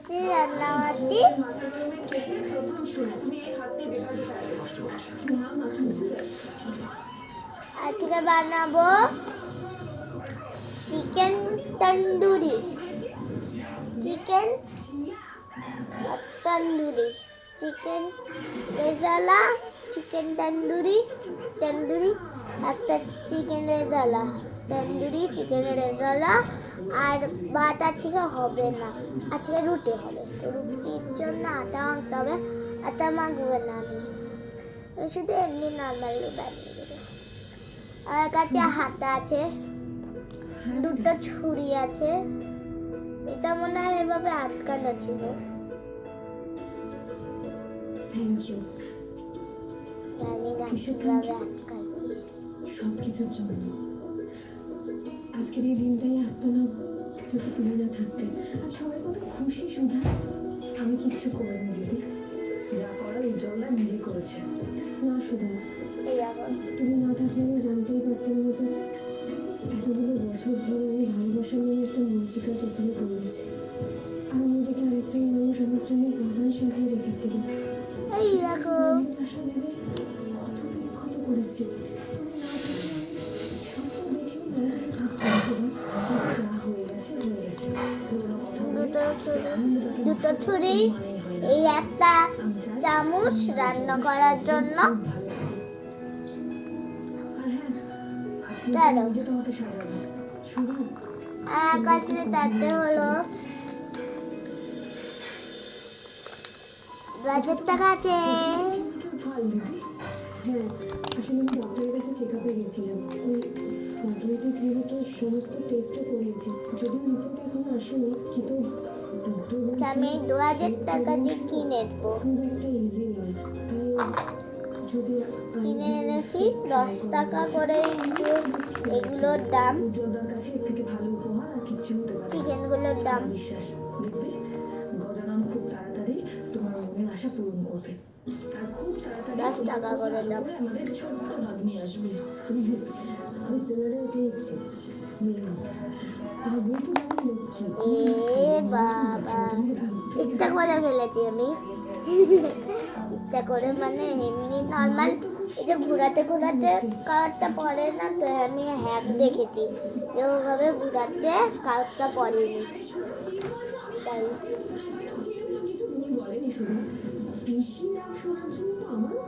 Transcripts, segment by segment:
হচ্ছে রান্নাবাটি। আজকে বানাবো chicken tandoori, chicken chicken rezala, chicken tandoori একটা চিকেন রেজালা, চিকেন রেজালা। আর ভাত আজকে হবে না, আজকে রুটি হবে। রুটির জন্য আটা মাখতে হবে। আটা মাখবো না আমি, শুধু এমনি নর্মালি বানিয়ে দেবো। আমার কাছে হাতা আছে, দুটো ছুরি আছে। এটা মনে হয় এভাবে আটকানো ছিল। জানি না কিভাবে আটকাইছি। সবকিছুর জন্য আজকের এই দিনটাই আসতো না যদি তুমি না থাকতে। আর সবাই কত খুশি সুধা। আমি কিচ্ছু করিনি দিদি, যা করার উজ্জ্বলদা নিজে করেছে। না সুধা, তুমি না থাকলে আমি জানতেই পারতাম না যে এতগুলো বছর ধরে আমি ভালোবাসা নিয়ে একটা মরিচিকা পেছনে পড়েছি। আর অন্যদিকে আরেকজন মানুষ আমার জন্য বাগান সাজিয়ে রেখেছিল। আশা ভেবে কত বিক্ষত করেছি। তুমি না থাকলে স্বপ্ন দেখেও না হয়ে গেছে হয়ে গেছে। দুটো ছুরি, এই একটা চামচ রান্না করার জন্য। কাছে তাতে হলো 2000 টাকা আছে। হ্যাঁ, আসলে আমি ডক্টরের কাছে চেক আপে গেছিলাম। ওই ফার্টিলিটি ক্লিনিকে সমস্ত টেস্টও করেছি। যদি রিপোর্ট এখন আসেনি, কিন্তু ডক্টর বলছে আমি 2000 টাকা দিয়ে কিনে নেবো। খুব একটা ইজি নয়। তাই যদি কিনে এনেছি 10 টাকা করে এগুলোর দাম। উজ্জ্বলদার কাছে এর থেকে ভালো উপহার আর কিছু হতে পারে। চিকেনগুলোর দাম বিশ্বাস দেখবে গজানন খুব তাড়াতাড়ি তোমার মনের আশা পূরণ করবে। আর খুব তাড়াতাড়ি 10 টাকা করে দাম। আমাদের ছোট্ট ভাগ নিয়ে আসবে। খুব জেনারে উঠে যাচ্ছে। আর বলতে পারি লক্ষ্মী। এ বাবা, ইচ্ছা করে ফেলেছি আমি। ইচ্ছা করে মানে এমনি নর্মাল, এটা ঘোরাতে ঘোরাতে কারটা পড়ে না তো। আমি হ্যাক দেখেছি যে ওভাবে ঘোরাতে কারটা পড়েনি, তাই। কিছু ভুল বলেনি শুধু বেশি নাম শোনার জন্য তো আমারও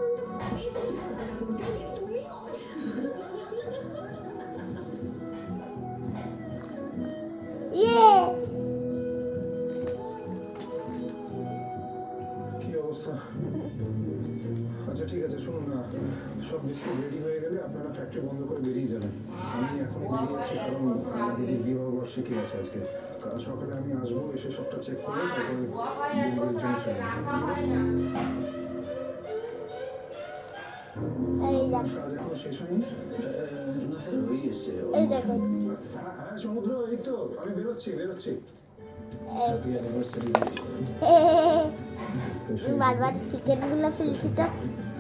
কি অবস্থা? আচ্ছা ঠিক আছে, শুনুন না, সব বিস্কুট রেডি হয়ে গেলে আপনারা ফ্যাক্টরি বন্ধ করে বেরিয়ে যাবেন। আমি এখনই বেরিয়ে যাচ্ছি, কারণ আমার দিদির বিবাহ বার্ষিকী আছে আজকে। কাল সকালে আমি আসবো, এসে সবটা চেক করে তারপরে ডেলিভারির জন্য চলে যাবো। কাজ এখনো শেষ হয়নি? না স্যার, হয়ে এসছে। এই দেখো, হ্যাঁ সমুদ্র, এই তো আমি বেরোচ্ছি। বারবার চিকেনগুলো ফেলছি তো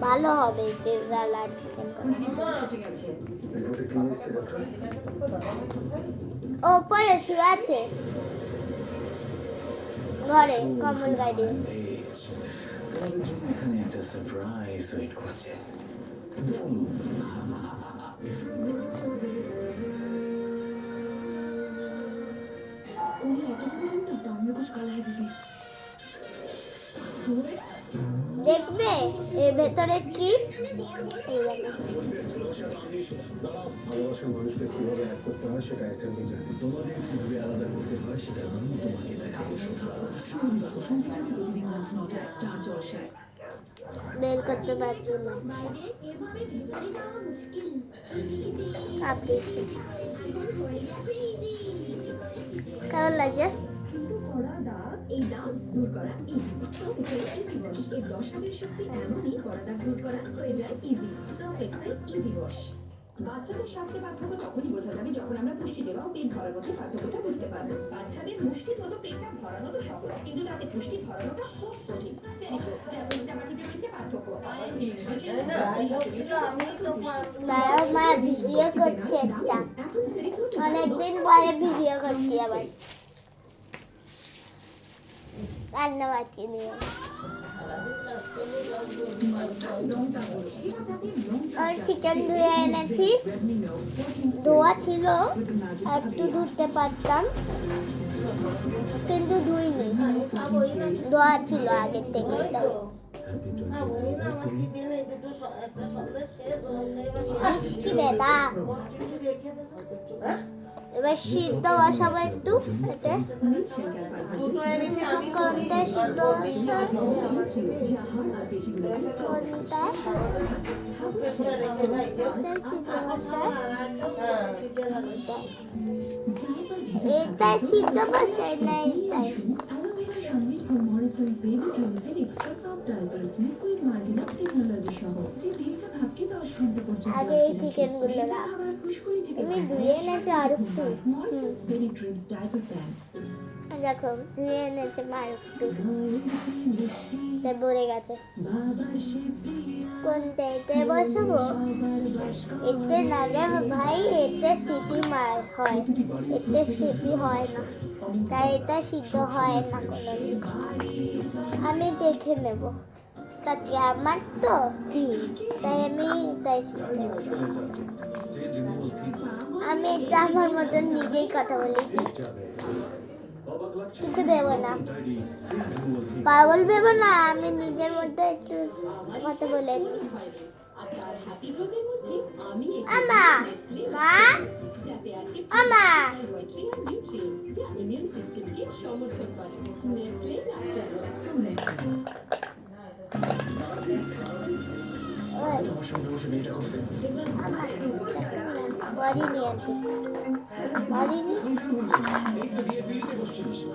ভালো হবে। রেজালা চিকেন ওপরে শুয়ে আছে ঘরে কমল গাড়ি। তোমাদের জন্য এখানে একটা সারপ্রাইজ ওয়েট করছে। দেখবে এর ভেতরে কি। ভালোবাসার মানুষকে কিভাবে এক করতে হয় সেটা এসএমপি জানে। তোমাদের কিভাবে আলাদা করতে হয় সেটা আমি তোমাকে দেখাবো। প্রতিদিন রাত 9টায় স্টার জলসায়। বের করতে পারছি না। কেমন লাগছে? কিন্তু কড়া দাগ, এই দাগ দূর করা easy. Surf Excel easy wash. এর 10 হাতের শক্তি এমনই কড়া দাগ দূর করা হয়ে যায় easy. Surf Excel easy wash. বাচ্চাদের স্বাস্থ্যে পার্থক্য তখনই বোঝা যাবে যখন আমরা পুষ্টি দেওয়া ও পেট ভরার মধ্যে পার্থক্যটা বুঝতে পারবো। বাচ্চাদের মুষ্টির মতো পেটটা ভরানো তো সহজ, কিন্তু তাতে পুষ্টি ভরানোটা খুব কঠিন। সেরিকো চ্যাপ্টারটা বাটিতে রয়েছে পার্থক্য। তারা মা ভিডিও করছে একটা, অনেকদিন পরে ভিডিও করছি আবার। রান্না বাকি নিয়ে আর চিকেন ধুয়ে এনেছি, ধোয়া ছিল, একটু ধুতে পারতাম কিন্তু ধুইনি, ধোয়া ছিল আগের থেকে। তাই ইস, কি বেদা। এবার সিদ্ধ বসাবো একটু এতে, কোনটা সিদ্ধ এটা সিদ্ধ বসাই না, এটাই Morrison's baby clothes in extra soft diapers, liquid multi-look technology সহ যে ভেজা ভাবকে 10 ঘন্টা পর্যন্ত আগে এই চিকেন গুলো রাখ। খাবার খুশকুড়ি থেকে তুমি ধুয়ে এনেছো আর একটু, Morrison's baby trims diaper pants দেখো ধুয়ে এনেছে মা একটু, তাই ভরে গেছে। কোনটা এতে বসাবো? এতে না রে ভাই, এতে সিটি মার হয়, এতে সিটি হয় না, তাই এটা সিদ্ধ হয় না কোনোদিন। আমি দেখে নেব, তাতে আমার তো দিই, তাই আমি এটাই সিদ্ধ। আমি এটা আমার মতন নিজেই কথা বলি, কিছু ভেবো না, পাগল ভেবো না, আমি নিজের মধ্যে একটু কথা বলে নিই। আমা, মা, আমা, বাড়ি নিয়ে আনতে, বাড়ি নিয়ে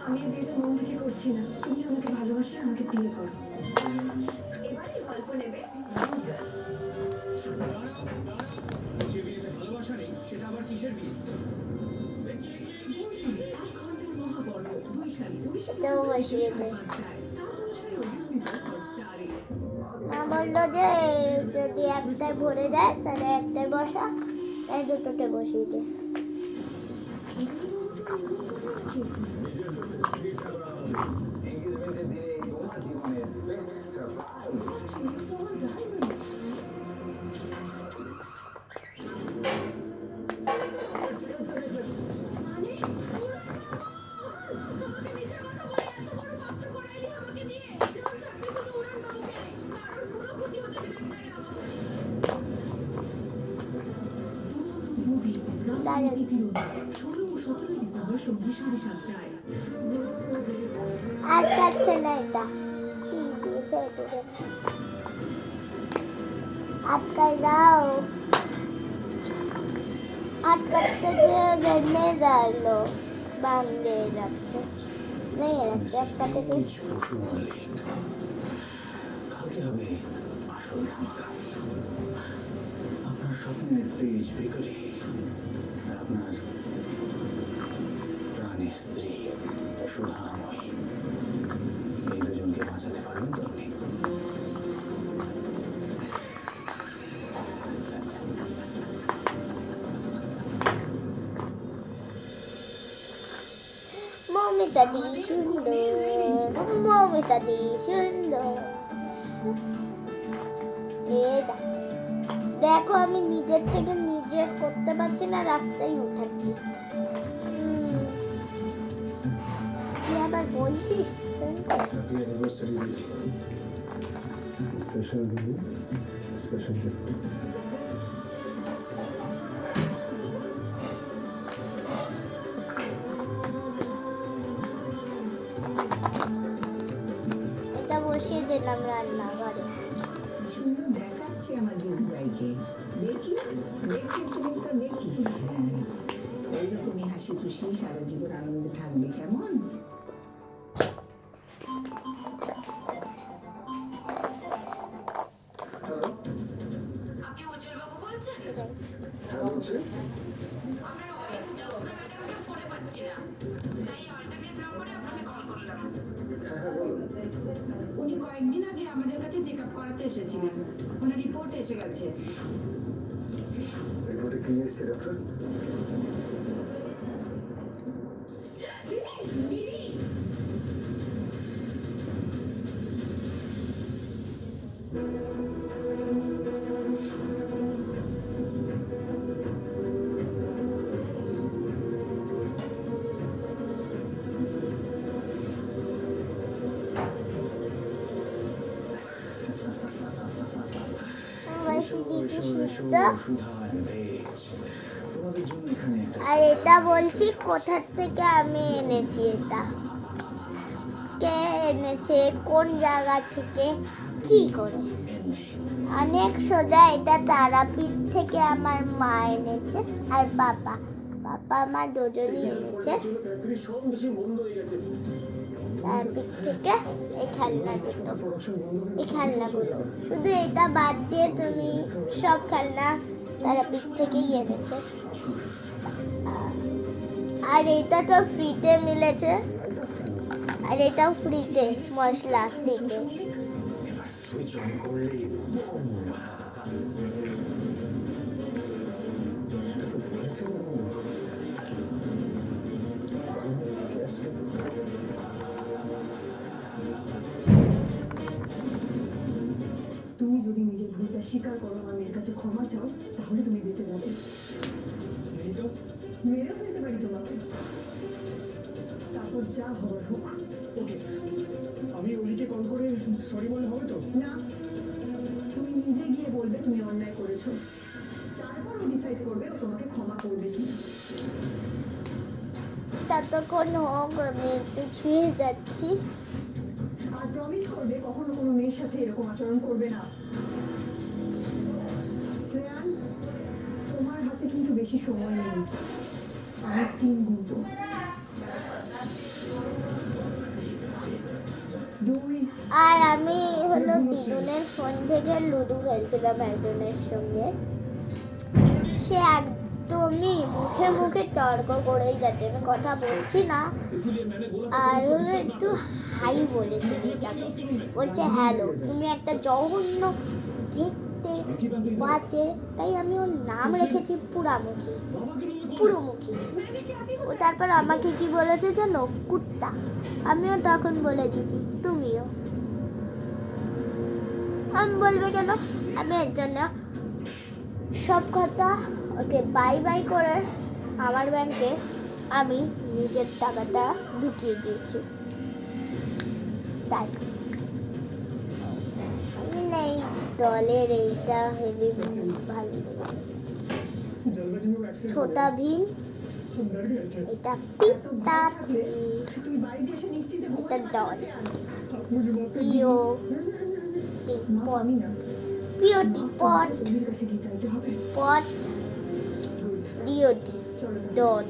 আমি বিয়েটা মন থেকে করছি না, তুমি আমাকে ভালোবাসো, আমাকে বিয়ে করো। ভালোবাসা নেই, সেটা আবার কিসের বিয়ে? এটাও বসিয়ে দে। মা বললো যে যদি একটাই ভরে যায় তাহলে একটাই বসা, তাই দুটোতে বসিয়ে দে। আর চাচ্ছে না, এটা কি দিয়েছে ওদের, আটকাই দাও, আটকাতে যে বেঁধে যাইলো, বাঙ্গে যাচ্ছে, ভেঙে যাচ্ছে, আটকাতে দিয়ে। কালকে হবে আসল ধামাকা। আপনার স্বপ্নের তেজ বিকরি আর আপনার প্রাণের স্ত্রী সুধাময়ী, এই দুজনকে বাঁচাতে পারবেন তো আপনি? মমিতা দি সুন্দর, মমিতা দি সুন্দর। এটা দেখো, আমি নিজের থেকে নিজে করতে পারছি না, রাস্তায় উঠাচ্ছি। তুই আবার বলছিস স্পেশাল দিদি, স্পেশাল গিফট। এটা বসিয়ে দিলাম রান্নাঘরে। সুন্দর দেখাচ্ছে আমার দিদিভাইকে, দেখি দেখি তুমি তো দেখি এইরকমই হাসি খুশি সারা জীবন আনন্দে থাকবে, কেমন? আপনি উজ্জ্বল বাবু বলছেন? হ্যাঁ বলছি। আপনার ওয়াইফ জ্যোৎস্না ম্যাডামকে ফোনে পাচ্ছি না, তাই অল্টারনেট নম্বরে আপনাকে কল করলাম। হ্যাঁ হ্যাঁ বলুন। উনি কয়েকদিন আগে আমাদের কাছে চেক আপ করাতে এসেছিলেন, ওনার রিপোর্ট এসে গেছে। রিপোর্টে কি এসেছে ডক্টর? অ্যাসিডিটি এসো, সিদ্ধ। সুধা বেশ। তোমাদের জন্য এখানে একটা আর এটা বলছি কোথা থেকে আমি এনেছি, এটা কে এনেছে, কোন জায়গা থেকে, কি করে। অনেক সোজা, এটা তারাপীঠ থেকে আমার মা এনেছে আর পাপা মা দুজনই এনেছে তারাপীঠ থেকে। এই খেলনা দুটো, এই খেলনাগুলো শুধু এটা বাদ দিয়ে তুমি সব খেলনা তারাপীঠ থেকেই এনেছে। আর এটা তো ফ্রিতে মিলেছে, আর এটাও ফ্রিতে, মশলা ফ্রিতে। সুইচ অন করলেই তুমি যদি নিজের ভুলটা স্বীকার করো, আমার মেয়ের কাছে ক্ষমা চাও, তাহলে তুমি বেঁচে যাবে। মেরেও ফেলতে পারি তোমাকে, তারপর যা হবার হোক। ওকে, আমি ওলিকে কল করে সরি বললে হবে তো? না, তুমি নিজে গিয়ে বলবে তুমি অন্যায় করেছো, তারপর ও ডিসাইড করবে ও তোমাকে ক্ষমা করবে কি। ততক্ষণ হোক, আমি একটু ছুঁয়ে যাচ্ছি। আর প্রমিস করবে কখনো কোনো মেয়ের সাথে এরকম আচরণ করবে না। শ্রেয়ান, তোমার হাতে কিন্তু বেশি সময় নেই, আমি 3 ঘন্টা 2। আর আমি হলো দিদুনের ফোন থেকে লুডো খেলছিলাম একজনের সঙ্গে। সে একদমই মুখে মুখে তর্ক করেই যাচ্ছে, আমি কথা বলছি না। আর হলো একটু হাই বলেছে যেটাকে, বলছে হ্যালো, তুমি একটা জঘন্য দেখতে বাজে, তাই আমি ওর নাম রেখেছি পুরোমুখী। ও তারপর আমাকে কি বলেছে জানো, কুত্তা। আমিও তখন বলে দিচ্ছি তুমিও। আমি বলবে কেন, আমি এর জন্য সব কথা ওকে বাই করে আমার ব্যাংকে আমি নিজের টাকাটা ঢুকিয়ে দিয়েছি। তাই আমি না এই দলের এইটা হেভি ভালো লেগেছে, ছোটা ভীম, এটা পিতা, তুই বাড়িতে এসে নিশ্চিত এটা দল, প্রিয় টিপট, প্রিয় টিপট, ওদের কাছে কি চাইতে হবে? পট, ডিওটি, ডট,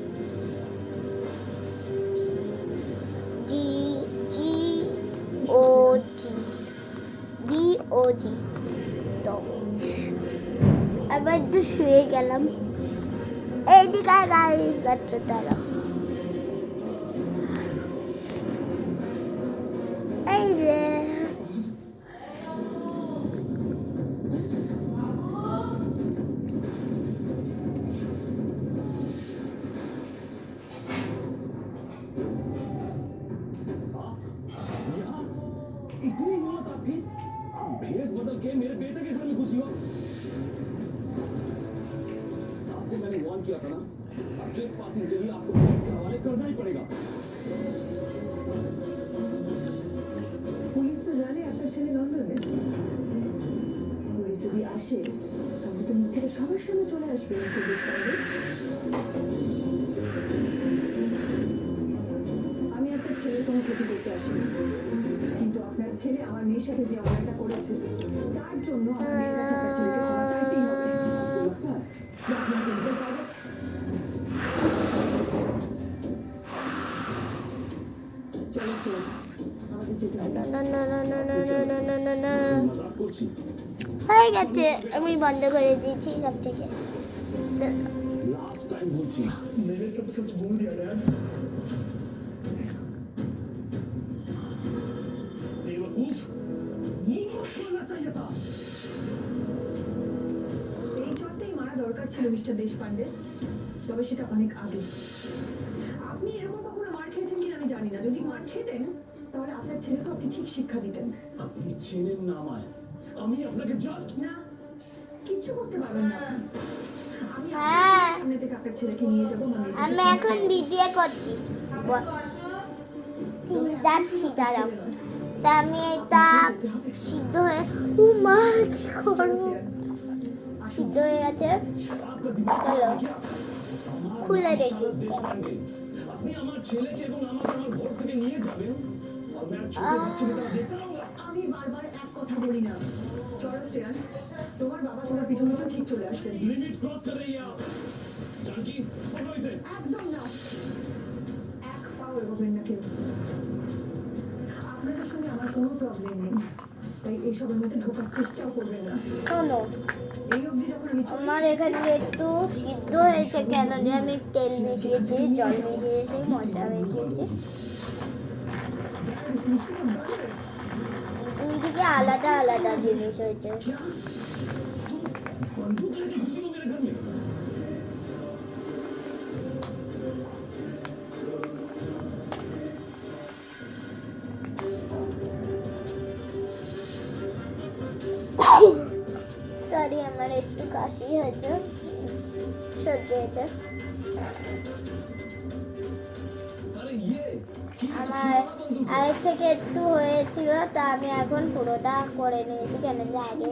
ডি জি ও জি, ডিওজি, ডট। আবার একটু শুয়ে গেলাম। এইদিকে গাড়ি যাচ্ছে তারা, এই যে इतनी हिम्मत आपकी, आप भेस बदल के मेरे बेटे के घर में घुसी हो। आपको मैंने वार्न किया था ना, ट्रेस पासिंग के लिए आपको पुलिस के हवाले करना ही पड़ेगा। পুলিশ তো জানে আপনার ছেলে লন্ডনে। পুলিশ যদি আসে তাহলে তো মুখ থেকে সবার সামনে চলে আসবে মিস্টার দেশপান্ডে। আমি আপনার ছেলের কোনো ক্ষতি করতে আসিনি, কিন্তু আপনার ছেলে আমার মেয়ের সাথে যে অন্যায়টা করেছে তার জন্য আমার মেয়ের কাছে আপনার ছেলেকে ক্ষমা চাইতেই হবে। लगता है চলো চলো, আমাদের যেতে হবে। না। मजाक করছি। হয়ে গেছে, আমি বন্ধ করে দিয়েছি সব থেকে। लास्ट टाइम বলছি, मैंने सब सच बोल दिया डैड। बेवकूफ, मुंह मत खोलना चाहिए था। এই চটটাই মারা দরকার ছিল মিস্টার দেশপান্ডে, তবে সেটা অনেক আগে। আপনি এরকম কখনো মার খেয়েছেন কিনা আমি জানি না, যদি মার খেতেন তাহলে আপনার ছেলেকে আপনি ঠিক শিক্ষা দিতেন। আপনি চেনেন না আমায়, আমি আপনাকে জাস্ট না, কিচ্ছু করতে পারবেন না আপনি। আমি হ্যাঁ। আপনার সামনে থেকে আপনার ছেলেকে নিয়ে যাবো। আমি এখন ভিডিও করছি, যাচ্ছি দাঁড়াও। তা আমি এটা সিদ্ধ হয়ে, ও মা কি করবো, সিদ্ধ হয়ে গেছে। চলো খুলে দেখি। আপনি আমার ছেলেকে এবং আমাকে আমার ঘর থেকে নিয়ে যাবেন আমি আর ছোট বাচ্চাকে দেখতে পাবো না। আমি বারবার এক কথা বলি না। চলো শ্রেয়ান, তোমার বাবা তোমার পিছন পিছন ঠিক চলে আসবেন। লিমিট ক্রস করে ইয়া জানকি what হয়েছে একদম না, এক পাও এগোবেন না কেউ। আপনাদের সঙ্গে আমার কোনো প্রবলেম নেই, তাই এইসবের মধ্যে ঢোকার চেষ্টাও করবেন না। শোনো, এই অবধি যখন আমি চলে আমার এখানে একটু সিদ্ধ হয়েছে কেন যে আমি তেল মিশিয়েছি, জল মিশিয়েছি, মশলা মিশিয়েছি। দুই দিকে আলাদা আলাদা জিনিস হয়েছে। বন্দুক রেখে ঘুষি তো মেরে ঘর में সরি, আমার একটু কাশি হয়েছে, সর্দি হয়েছে। আরে ইয়ে কি আমার আগের থেকে একটু হয়েছিল, তা আমি এখন পুরোটা করে নিয়েছি কেন যে আগে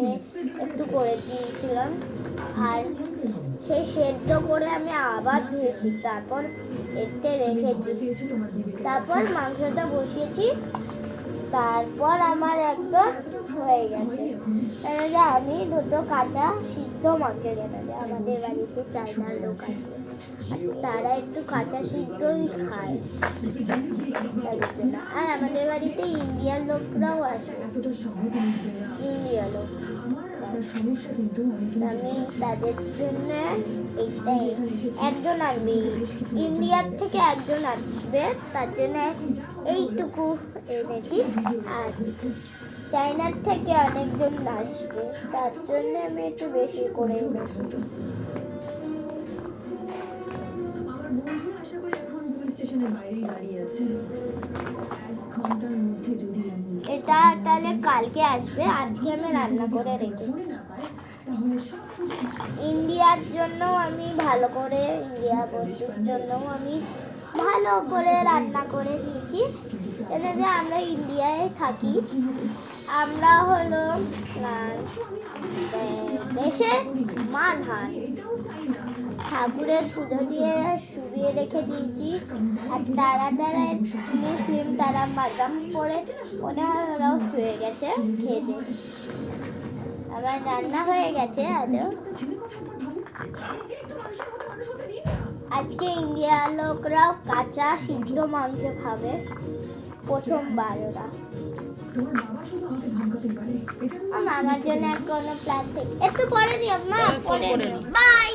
একটু করে দিয়েছিলাম। আর সেই সেদ্ধ করে আমি আবার ধুয়েছি, তারপর এতে রেখেছি, পেয়েছো তোমার বিবেকে। তারপর মাংসটা বসিয়েছি, তারপর আমার একদম হয়ে গেছে। কেন যে আমি দুটো কাঁচা সিদ্ধ মাংস কেন যে আমাদের বাড়িতে চাইনার লোক আছে, তারা একটু কাঁচা সিদ্ধই খায়, তাই জন্য। আর আমাদের বাড়িতে ইন্ডিয়ান লোকরাও আসে, এতটা সহজ নিবে না। ইন্ডিয়া লোক। আমার সমস্যা কিন্তু আমি কিন্তু আমি তাদের জন্য এইটাই একজন আসবে, ইন্ডিয়ার থেকে একজন আসবে, তার জন্য এইটুকু এনেছি। আর চায়নার থেকে অনেকজন আসবে, তার জন্য আমি একটু বেশি করে এনেছি। আমার বন্ধুরা আশা করি এখন পুলিশ স্টেশনের বাইরেই দাঁড়িয়ে আছে। 1 ঘন্টার মধ্যে যদি আমি এটা তাহলে কালকে আসবে, আজকে আমি রান্না করে রেখে। ধরে না পাই তাহলে সব ফুটেজ ইন্ডিয়ার জন্য আমি ভালো করে, ইন্ডিয়া বন্ধুর জন্য আমি ভালো করে রান্না করে দিয়েছি। এটা যে আমরা ইন্ডিয়ায় থাকি, আমরা হলো দেশের মা ধান, ঠাকুরের পুজো দিয়ে শুবিয়ে রেখে দিয়েছি। আর তারা মুসলিম, তারা মাজাম পরে মনে হয় ওরাও শুয়ে গেছে খেয়ে দিয়ে। আমার রান্না হয়ে গেছে আজও। আজকে ইন্ডিয়ার লোকরাও কাঁচা সিদ্ধ মাংস খাবে, প্রথমবার ওরা। তোমার বাবা শুধু আমাকে ধমকাতে পারে। এটা আমার জন্য কোনো প্লাস্টিক একটু পরে নিও মা, পরে নিও। বাই।